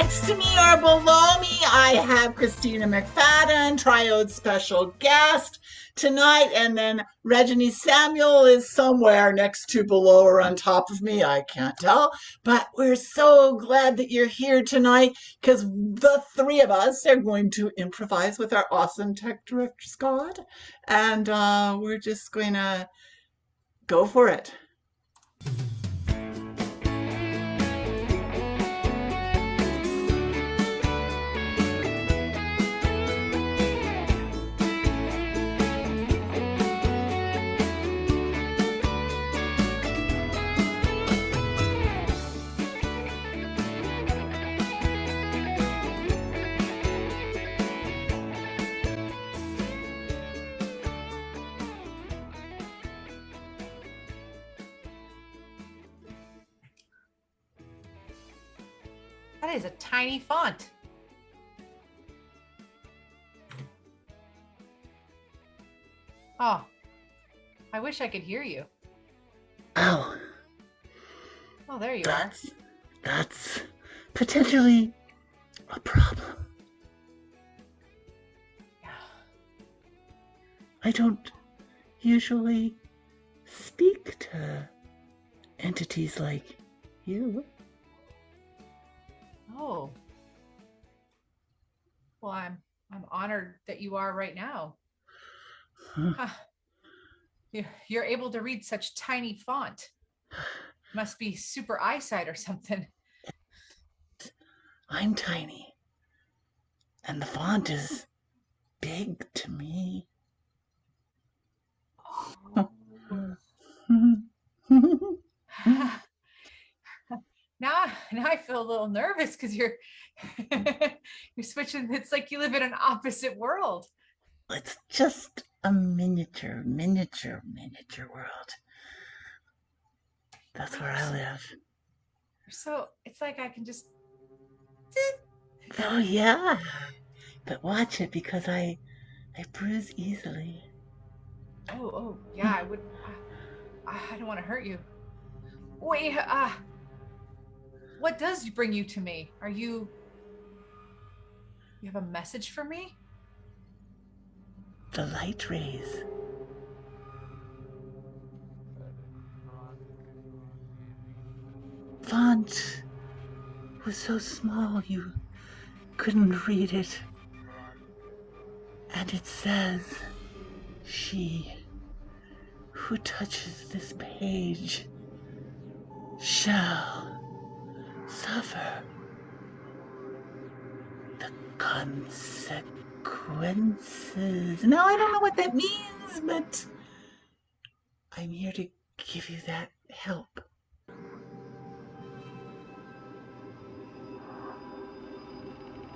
Next to me or below me, I have Christina McFadden, TRIODE special guest tonight, and then Reggie Samuel is somewhere next to, below, or on top of me. I can't tell, but we're so glad that you're here tonight because the three of us are going to improvise with our awesome tech director, Scott, and we're just going to go for it. That is a tiny font. Oh, I wish I could hear you. Oh, Oh, there you are. That's potentially a problem. I don't usually speak to entities like you. Oh. Well, I'm honored that you are right now. Huh. You're able to read such tiny font. Must be super eyesight or something. I'm tiny, and the font is big to me. Now I feel a little nervous because you're switching. It's like you live in an opposite world. It's just a miniature world. That's where I live. So it's like I can just. Oh yeah, but watch it because I bruise easily. Oh yeah, I would. I don't want to hurt you. Wait, what does bring you to me? You have a message for me? The light rays. Font was so small you couldn't read it. And it says, "She who touches this page shall suffer the consequences." Now, I don't know what that means, but I'm here to give you that help.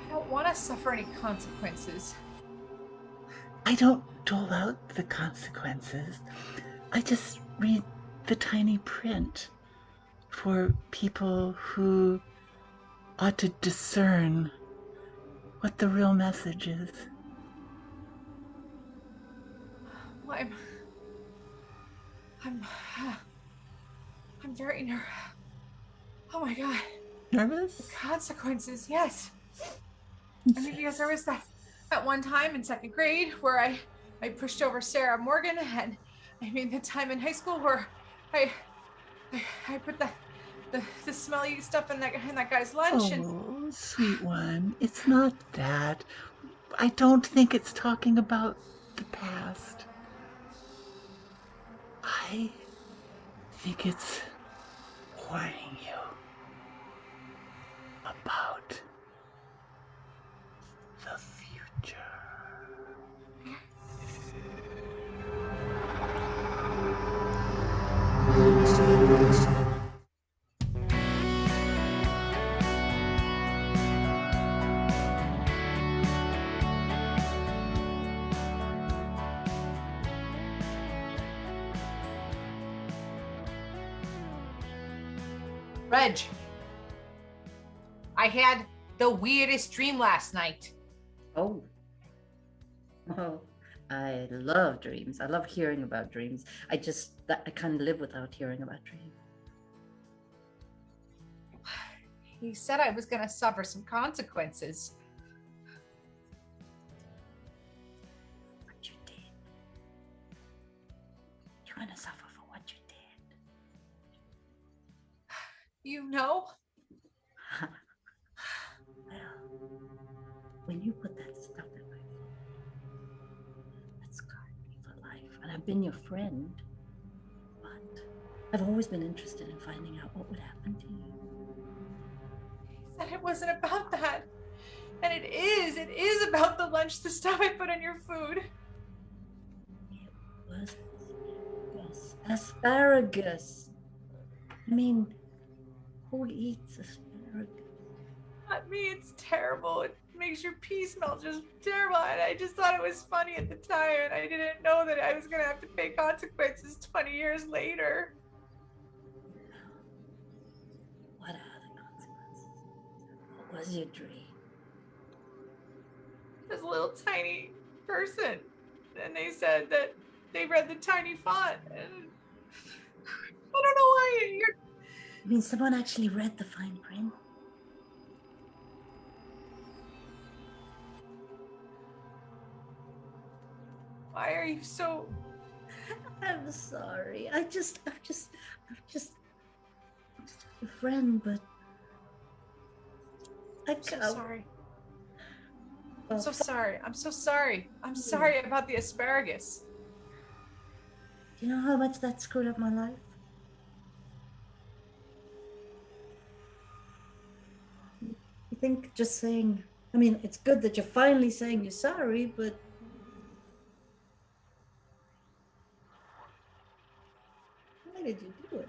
I don't want to suffer any consequences. I don't dole out the consequences. I just read the tiny print for people who ought to discern what the real message is. Well, I'm very nervous. Oh my God. Nervous? The consequences, yes. I mean, because there was that one time in second grade where I pushed over Sarah Morgan, and I mean the time in high school where I put the smelly stuff in that guy's lunch. Oh, sweet one, it's not that. I don't think it's talking about the past. I think it's warning you about the future. Reg, I had the weirdest dream last night. Oh, I love dreams. I love hearing about dreams. I can't live without hearing about dreams. He said I was going to suffer some consequences. What you did. You're gonna suffer for what you did. You know? Well, when you put that stuff in my phone, that scarred me for life. And I've been your friend, but I've always been interested in finding out what would happen to you. He said it wasn't about that. And it is about the lunch, the stuff I put in your food. It was asparagus. Asparagus. I mean, who eats asparagus? Not me, it's terrible. It makes your pee smell just terrible. And I just thought it was funny at the time, and I didn't know that I was going to have to pay consequences 20 years later. What are the consequences? What was your dream? This little tiny person. And they said that they read the tiny font. And I don't know why you're... I mean, someone actually read the fine print? Why are you so... I'm sorry. I'm just a friend, but I I'm so can't. sorry. Oh, I'm so sorry. I'm so sorry. I'm sorry about the asparagus. Do you know how much that screwed up my life? You think just saying, I mean, it's good that you're finally saying you're sorry, but why did you do it?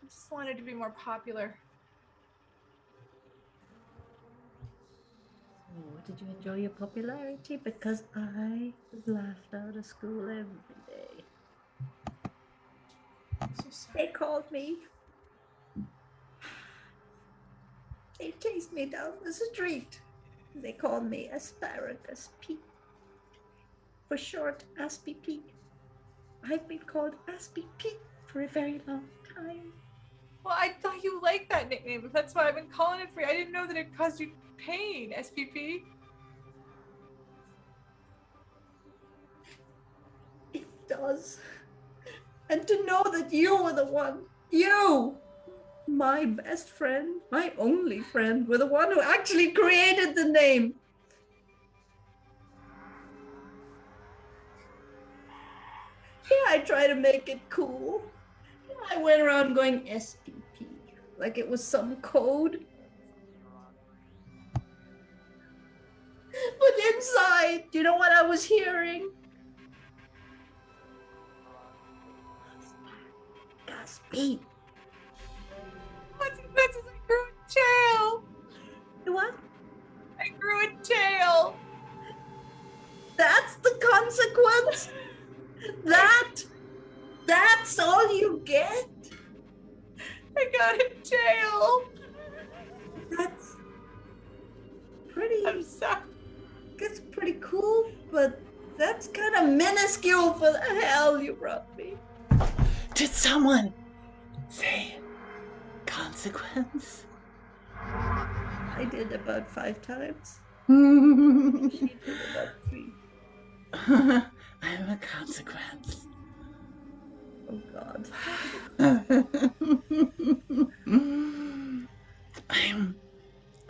I just wanted to be more popular. Oh, did you enjoy your popularity? Because I was laughed out of school every day. I'm so sorry. They called me. They chased me down the street. They called me Asparagus Pete. For short, Aspie Pete. I've been called Aspie Pete for a very long time. Well, I thought you liked that nickname. That's why I've been calling it for you. I didn't know that it caused you pain, SPP. It does. And to know that you were the one, you, my best friend, my only friend, were the one who actually created the name. Yeah, I try to make it cool. I went around going SPP, like it was some code. But inside, do you know what I was hearing? Gaspy. That's I grew a tail. What? I grew a tail. That's the consequence? That's all you get? I got a tail. That's pretty... I'm sorry. That's pretty cool, but that's kind of minuscule for the hell you brought me. Did someone say consequence? I did about 5 times. I'm She did about 3. a consequence. Oh God.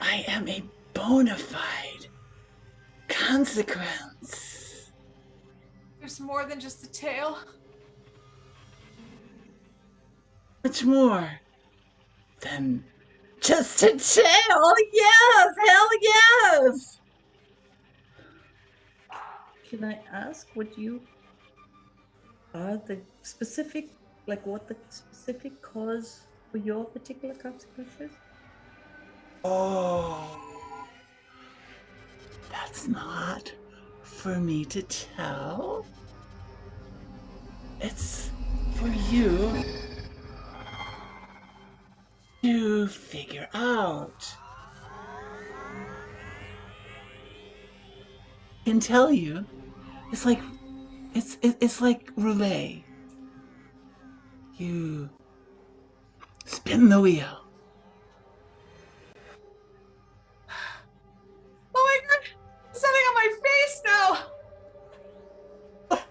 I am a bona fide consequence. There's more than just a tail. Much more than just a tail. Yes, hell yes. Can I ask what you are the specific, like what the specific cause for your particular consequences? Oh, that's not for me to tell. It's for you to figure out. I can tell you, it's like roulette. You Spin the wheel. Oh my god! There's something on my face now!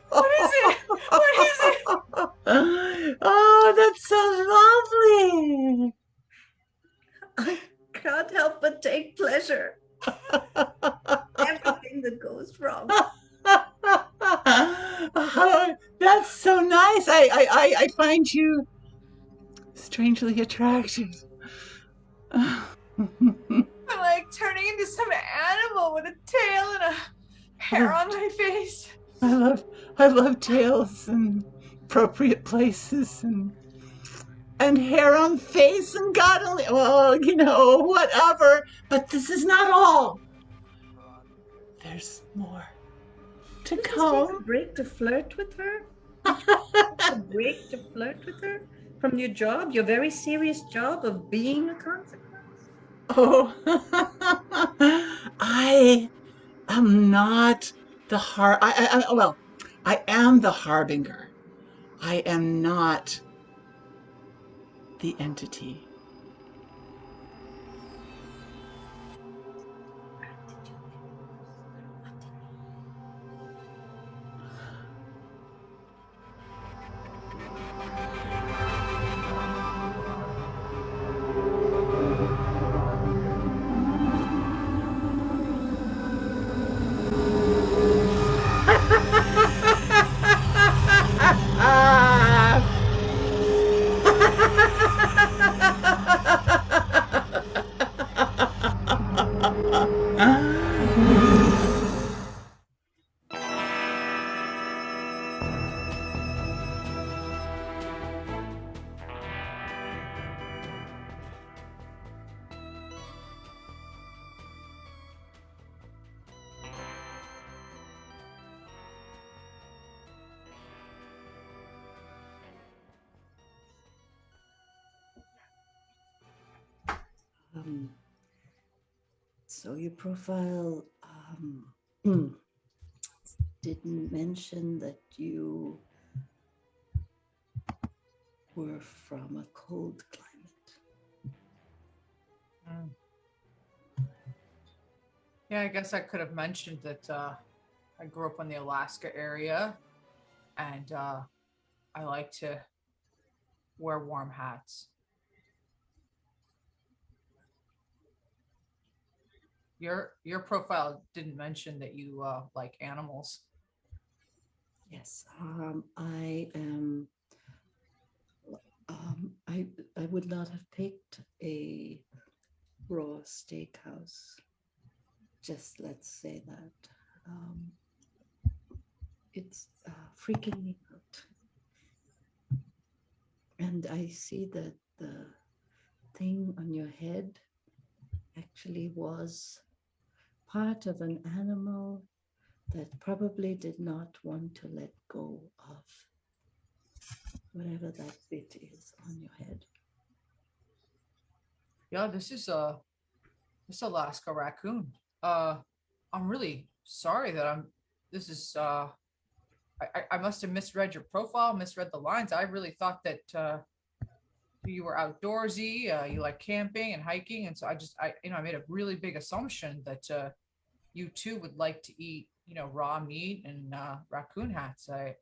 What is it? What is it? Oh, that's so lovely. I can't help but take pleasure. Everything that goes wrong. Oh, that's so nice. I find you strangely attractive. I'm like turning into some animal with a tail and a hair on my face. I love tails and appropriate places and hair on face and God only, well, whatever. But this is not all. There's more to Did you just take a come. break to flirt with her? Did you take a break to flirt with her from your job, your very serious job of being a consequence? Oh, I am not the well, I am the harbinger. I am not the entity. So your profile didn't mention that you were from a cold climate. Yeah, I guess I could have mentioned that I grew up in the Alaska area, and I like to wear warm hats. Your profile didn't mention that you like animals. Yes, I am. I would not have picked a raw steakhouse. Just let's say that it's freaking me out. And I see that the thing on your head actually was part of an animal that probably did not want to let go of whatever that bit is on your head. Yeah, this Alaska raccoon. I'm really sorry that I'm. This is. I must have misread your profile, misread the lines. I really thought that you were outdoorsy. You like camping and hiking, and so I made a really big assumption that you too would like to eat, raw meat and raccoon hats. I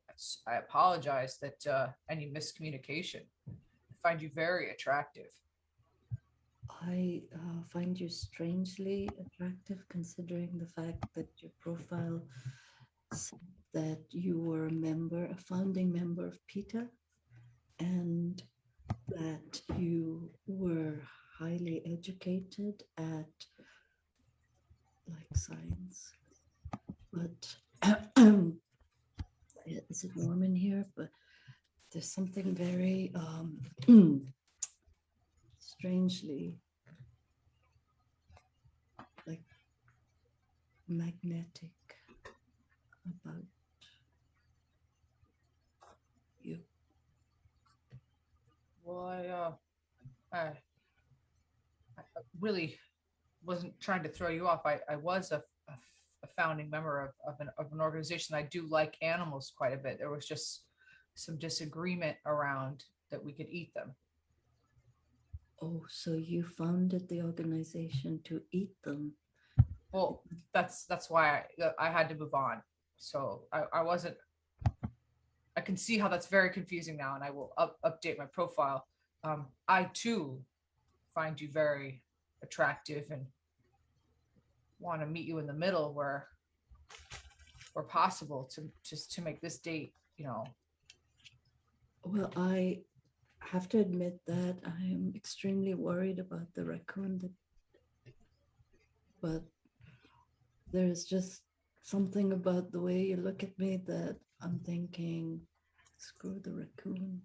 apologize that any miscommunication. I find you very attractive. I find you strangely attractive considering the fact that your profile said that you were a founding member of PETA, and that you were highly educated at like science. But is it warm in here? But there's something very strangely like magnetic about you. Well, I really wasn't trying to throw you off. I was a founding member of an organization. I do like animals quite a bit. There was just some disagreement around that we could eat them. Oh, so you founded the organization to eat them? Well, that's why I had to move on. So I wasn't. I can see how that's very confusing now, and I will update my profile. I too find you very attractive and want to meet you in the middle where possible to make this date, Well, I have to admit that I am extremely worried about the raccoon, but there's just something about the way you look at me that I'm thinking, screw the raccoon.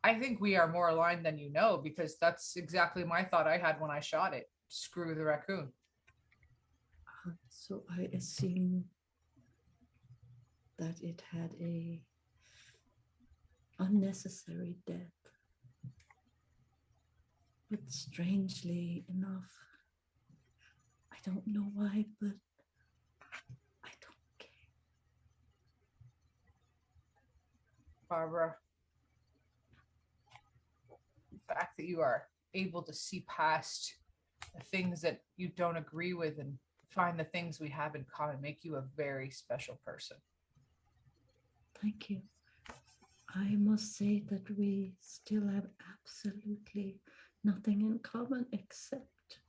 I think we are more aligned than you know, because that's exactly my thought I had when I shot it. Screw the raccoon. So I assume that it had a unnecessary death. But strangely enough, I don't know why, but I don't care. Barbara, the fact that you are able to see past the things that you don't agree with and find the things we have in common make you a very special person. Thank you. I must say that we still have absolutely nothing in common except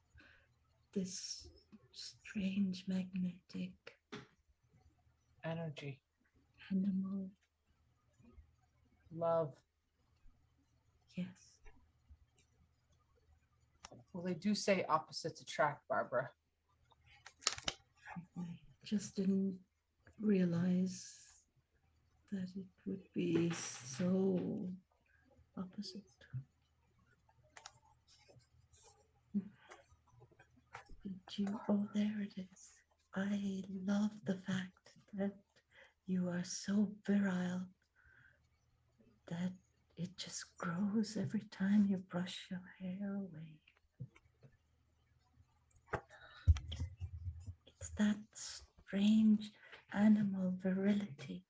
this strange magnetic Energy, animal. love. Yes. Well, they do say opposites attract, Barbara. I just didn't realize that it would be so opposite. Oh, there it is. I love the fact that you are so virile that it just grows every time you brush your hair away. It's that strange animal virility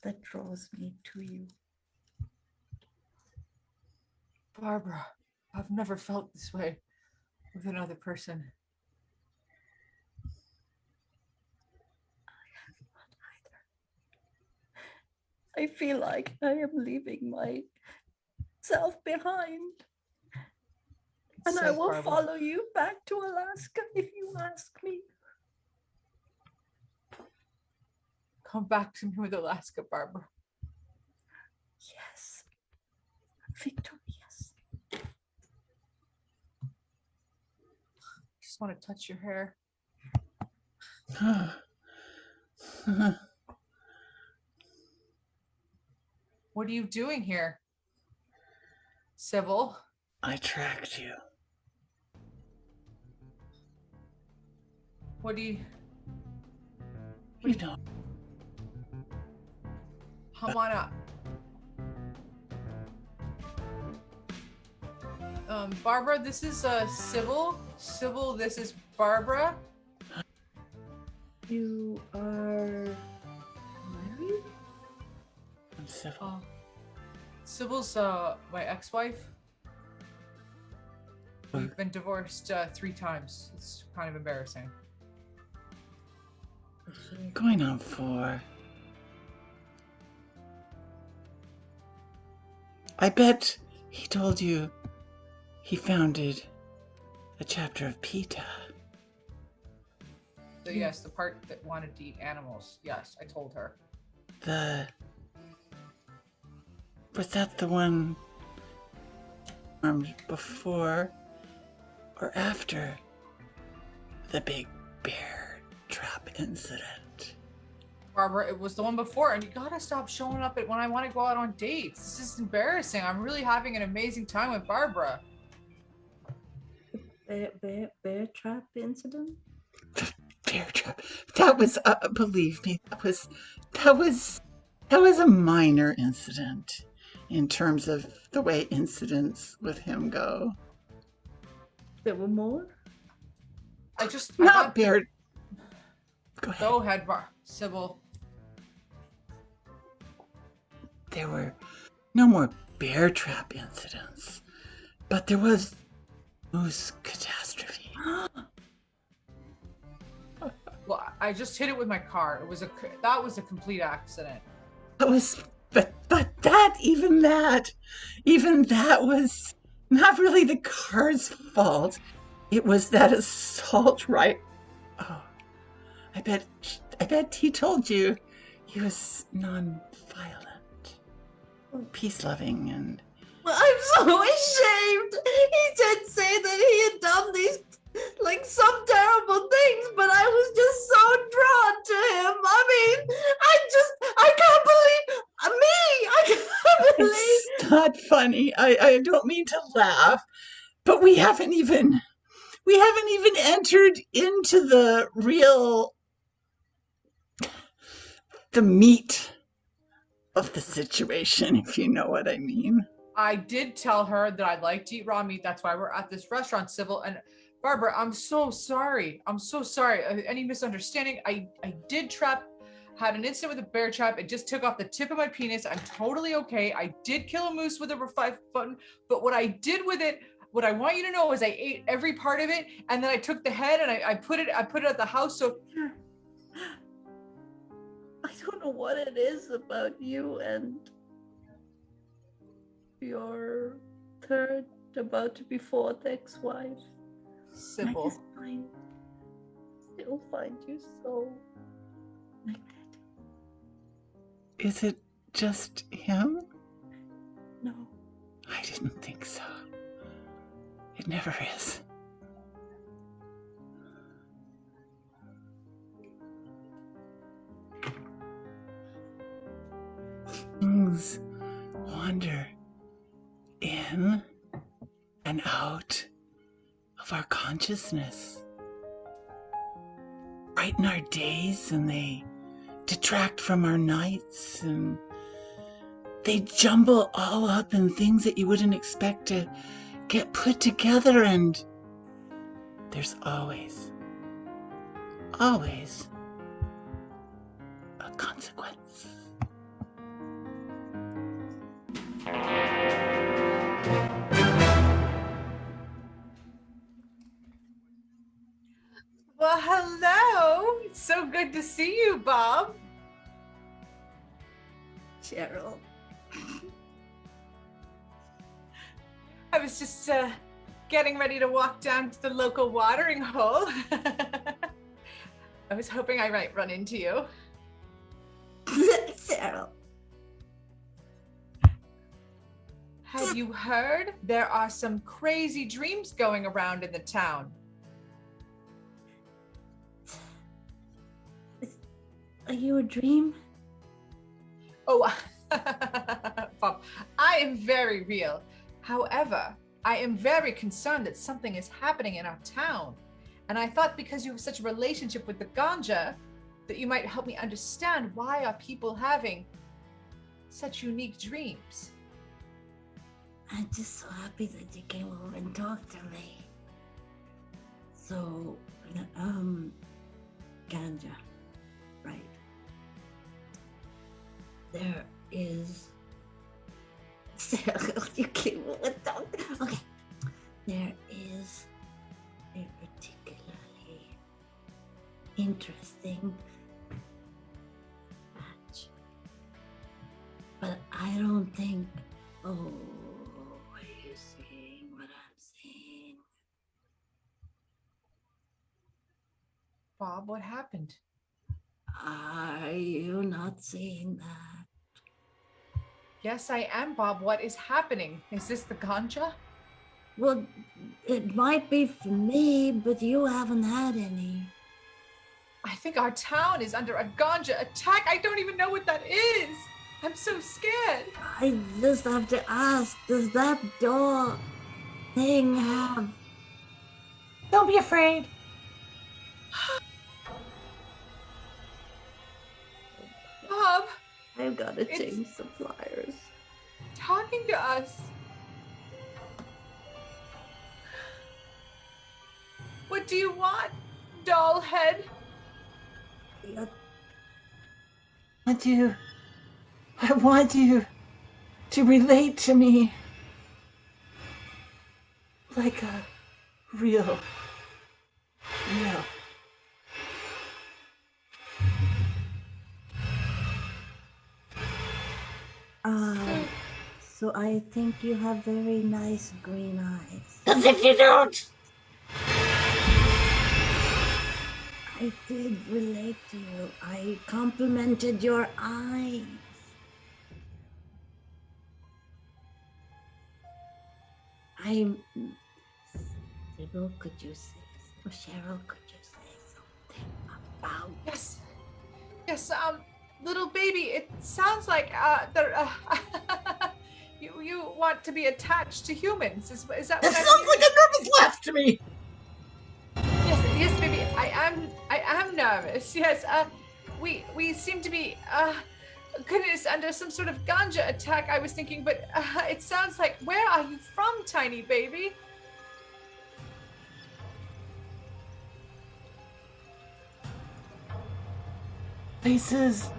that draws me to you. Barbara, I've never felt this way with another person. I have not either. I feel like I am leaving myself behind. And I will Barbara. follow you back to Alaska if you ask me. Come back to me with Alaska, Barbara. Yes. Victorious. Just want to touch your hair. What are you doing here, Sybil? I tracked you. What do you... You know. Come on up. Barbara, this is Sybil. Sybil, this is Barbara. You are married? I'm Sybil. Sybil's my ex-wife. We've been divorced 3 times. It's kind of embarrassing. Going on 4. I bet he told you he founded a chapter of PETA. So yes, the part that wanted to eat animals. Yes, I told her. Was that the one before or after the big bear trap incident? Barbara, it was the one before, and you gotta stop showing up when I want to go out on dates. This is embarrassing. I'm really having an amazing time with Barbara. Bear trap incident? The bear trap. That was, believe me, that was a minor incident in terms of the way incidents with him go. There were more? Not bear. Go ahead, Sybil. There were no more bear trap incidents. But there was moose catastrophe. Well, I just hit it with my car. That was a complete accident. But even that was not really the car's fault. It was that assault, right? Oh, I bet he told you he was non-violent, peace-loving, and... Well, I'm so ashamed. He did say that he had done these, like, some terrible things, but I was just so drawn to him. I mean, I can't believe me. I can't believe. It's not funny. I don't mean to laugh, but we haven't even entered into the meat of the situation, if you know what I mean. I did tell her that I'd like to eat raw meat. That's why we're at this restaurant, Sybil. And Barbara, I'm so sorry. I'm so sorry. Any misunderstanding? I had an incident with a bear trap. It just took off the tip of my penis. I'm totally okay. I did kill a moose with a 5-button, but what I did with it, what I want you to know is I ate every part of it, and then I took the head and I put it at the house. So I don't know what it is about you and your third, about to be fourth ex-wife. Sybil. I still find you so magnetic. Is it just him? No. I didn't think so. It never is. Things wander in and out of our consciousness. Brighten our days, and they detract from our nights, and they jumble all up in things that you wouldn't expect to get put together, and there's always a consequence. Well, hello. It's so good to see you, Bob. Cheryl. I was just getting ready to walk down to the local watering hole. I was hoping I might run into you. Cheryl. Have you heard? There are some crazy dreams going around in the town. Are you a dream? Oh, Bob, I am very real. However, I am very concerned that something is happening in our town. And I thought because you have such a relationship with the ganja, that you might help me understand why are people having such unique dreams. I'm just so happy that you came over and talked to me. So, ganja, right? There is... you came over and talked. Okay. There is a particularly interesting match. But I don't think... Oh, are you seeing what I'm seeing? Bob, what happened? Are you not seeing that? Yes, I am, Bob. What is happening? Is this the ganja? Well, it might be for me, but you haven't had any. I think our town is under a ganja attack. I don't even know what that is. I'm so scared. I just have to ask, does that door thing have... Don't be afraid. Bob, I've got to change some flyers. talking to us. What do you want, doll head? I want you to relate to me. like a real. So I think you have very nice green eyes. As if you don't. I did relate to you. I complimented your eyes. Sybil, could you say, or Cheryl, could you say something about? Yes, little baby, it sounds like you want to be attached to humans. Is that It what I'm sounds like hearing? a nervous laugh to me. Yes, baby. I am nervous. Yes. We seem to be goodness, under some sort of ganja attack. I was thinking, but it sounds like, where are you from, tiny baby? Places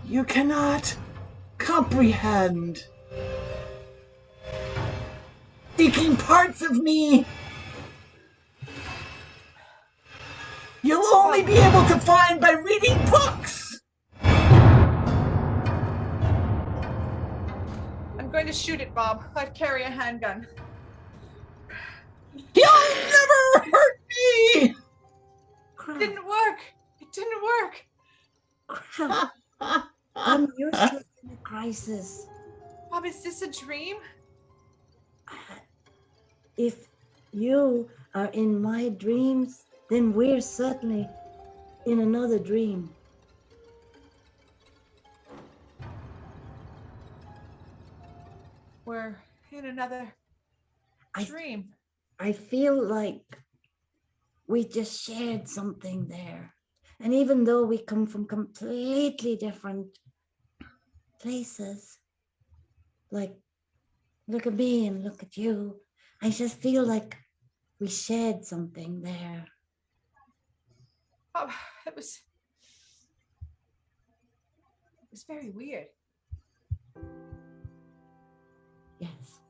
you cannot comprehend. Seeking parts of me you'll only be able to find by reading books. I'm going to shoot it, Bob. I carry a handgun. You'll never hurt me. It didn't work. It didn't work. Crap. I'm useless in a crisis. Bob, is this a dream? If you are in my dreams, then we're certainly in another dream. We're in another dream. I feel like we just shared something there. And even though we come from completely different places, like, look at me and look at you, I just feel like we shared something there. Bob, it was very weird. Yes.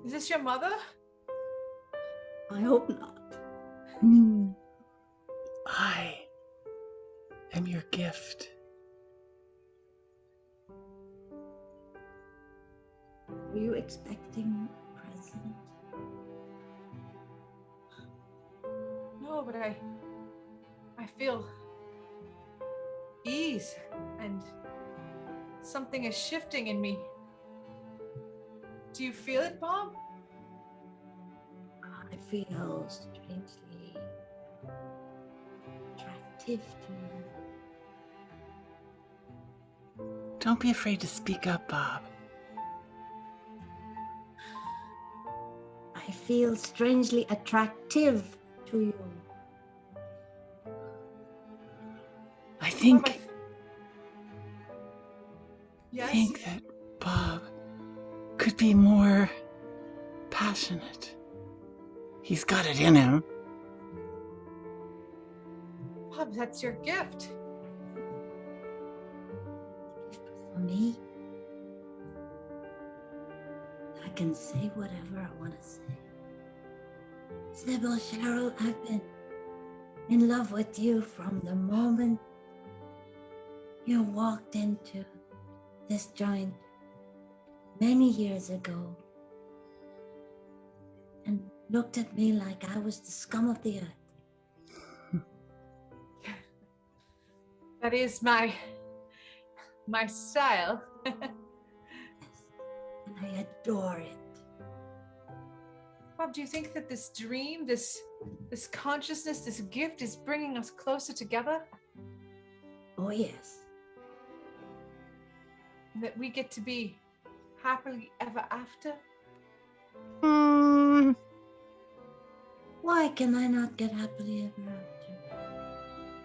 Is this your mother? I hope not. I am your gift. Were you expecting a present? No, but I feel ease, and something is shifting in me. Do you feel it, Bob? I feel strangely attractive to you. Don't be afraid to speak up, Bob. I feel strangely attractive to you. I think Bob, yes? think that Bob could be more passionate. He's got it in him. Bob, that's your gift. For me, I can say whatever I want to say. Sybil, Cheryl, I've been in love with you from the moment you walked into this joint many years ago and looked at me like I was the scum of the earth. That is my style. Yes. And I adore it. Bob, do you think that this dream, this consciousness, this gift is bringing us closer together? Oh, yes. And that we get to be happily ever after? Why can I not get happily ever after?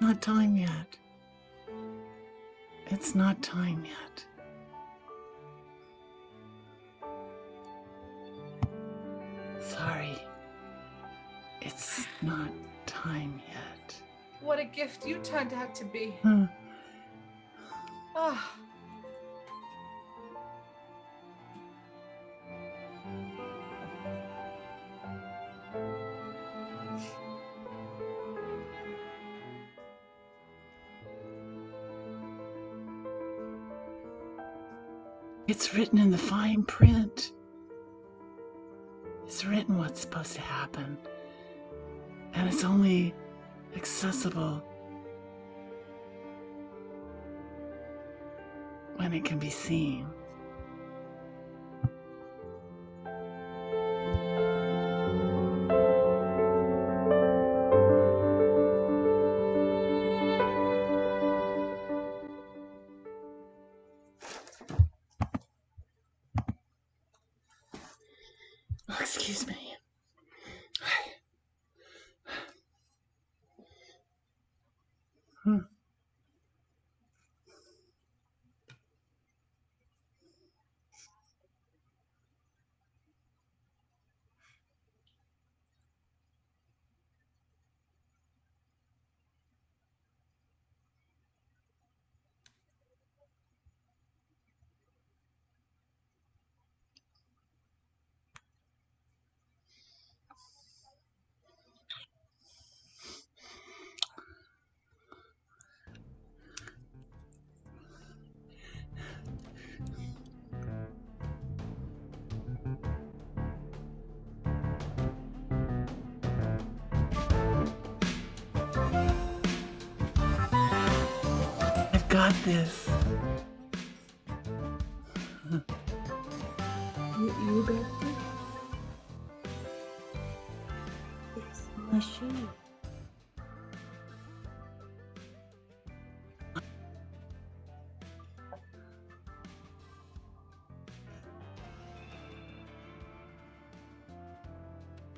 Not time yet. It's not time yet. Sorry. It's not time yet. What a gift you turned out to be. Hmm. Ah. It's written in the fine print. It's written what's supposed to happen. And it's only accessible when it can be seen. Oh, excuse me. I've got this. You got this? It's my shoe.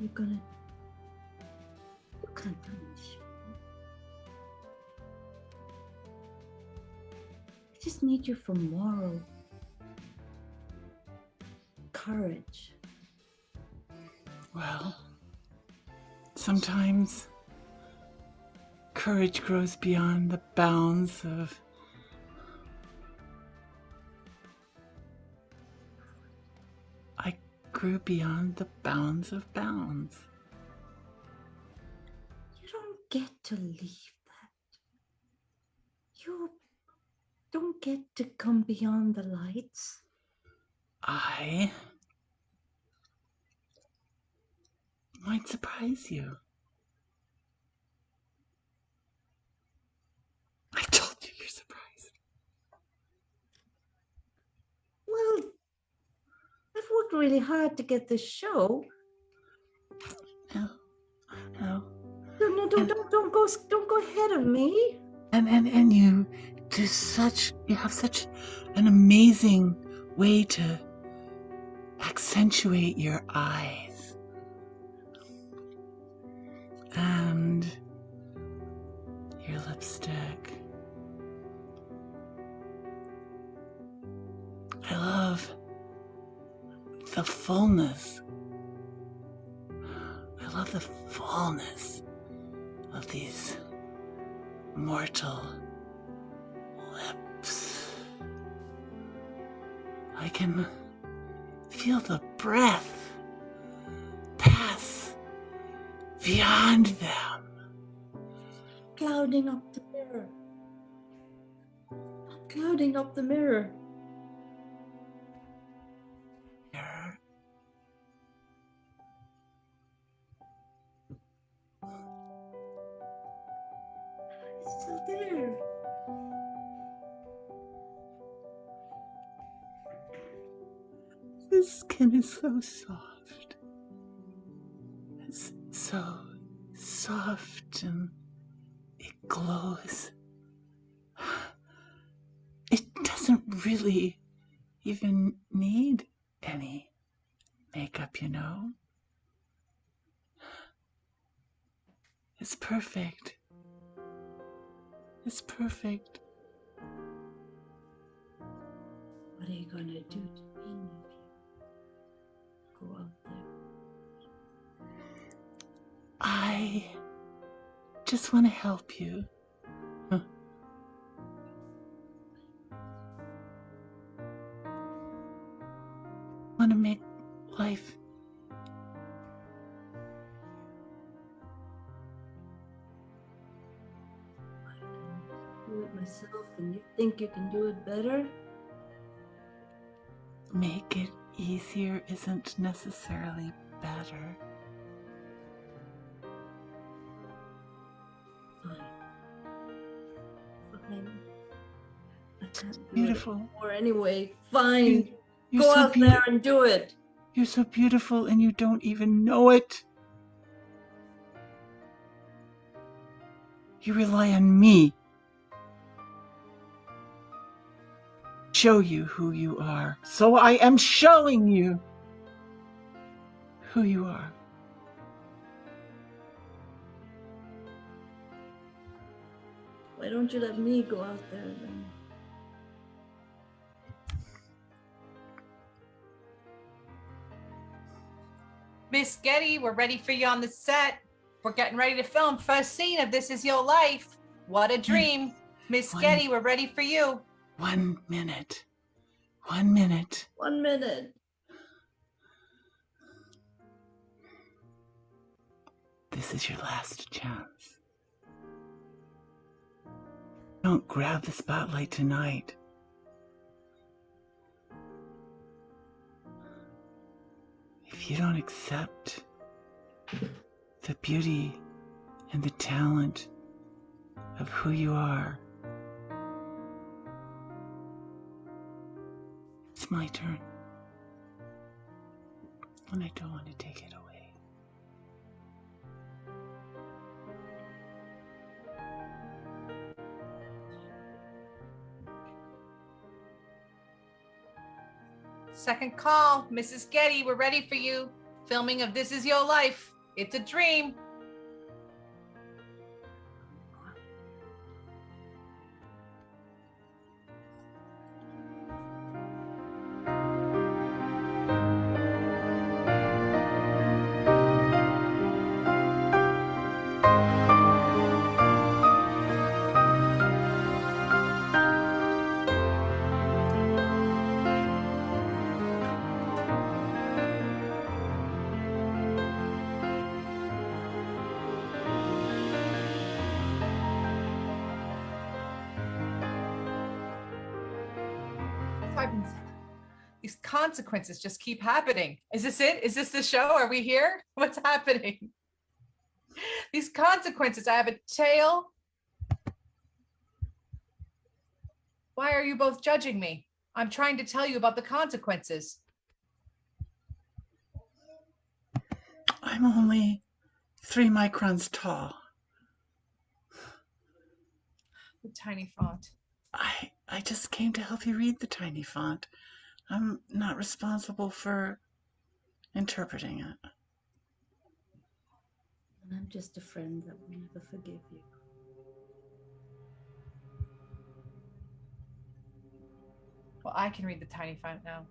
You can't punish me. I just need you for moral courage. Well, sometimes courage grows beyond the bounds of I grew beyond the bounds of bounds. You don't get to leave that. You don't get to come beyond the lights. I might surprise you. I told you you're surprised. Well, I've worked really hard to get this show. No. No, don't go ahead of me. And you have such an amazing way to accentuate your eyes. And your lipstick. I love the fullness. I love the fullness of these mortal lips. I can feel the breath pass beyond them. Clouding up the mirror. Clouding up the mirror. It's still there. The skin is so soft. It's so soft and it glows. It doesn't really even need any makeup, you know. It's perfect. It's perfect. What are you gonna do to me if you go out there? I just want to help you. Want to make life I can do it myself and you think you can do it better? make it easier isn't necessarily better. Fine. I can't do Beautiful. it anymore anyway. Fine. You're Go so out there and do it. You're so beautiful and you don't even know it. You rely on me. Show you who you are. So I am showing you who you are. Why don't you let me go out there then? Miss Getty, we're ready for you on the set. We're getting ready to film first scene of This Is Your Life. What a dream. Miss Getty, we're ready for you. 1 minute. 1 minute. 1 minute. This is your last chance. Don't grab the spotlight tonight. If you don't accept the beauty and the talent of who you are, it's my turn. And I don't want to take it away. Second call, Mrs. Getty, we're ready for you. Filming of This Is Your Life. It's a dream. These consequences just keep happening. Is this it? Is this the show? Are we here? What's happening? These consequences. I have a tail. Why are you both judging me? I'm trying to tell you about the consequences. I'm only 3 microns tall. The tiny font. I just came to help you read the tiny font. I'm not responsible for interpreting it. And I'm just a friend that will never forgive you. Well, I can read the tiny font now.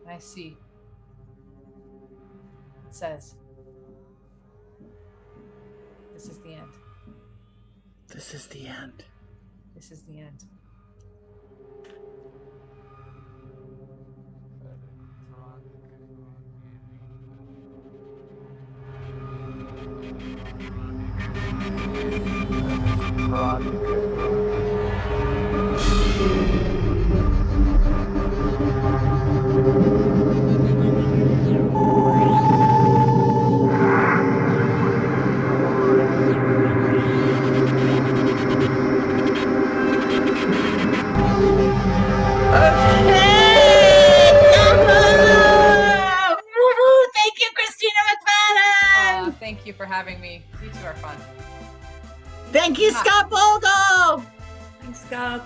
I see. It says, this is the end. This is the end. This is the end. Thank you for having me. You two are fun. Thank you, Scott Bogle. Thanks, Scott.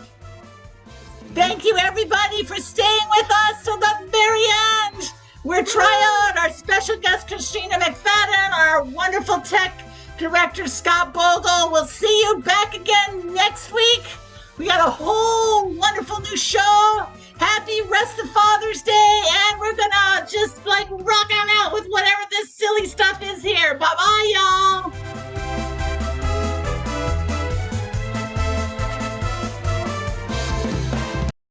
Thank you, everybody, for staying with us till the very end. We're TRIODE, our special guest, Christina McFadden, our wonderful tech director, Scott Bogle. We'll see you back again next week. We got a whole wonderful new show. Happy rest of Father's Day, and we're gonna just like rock on out with whatever this silly stuff is here. Bye-bye, y'all.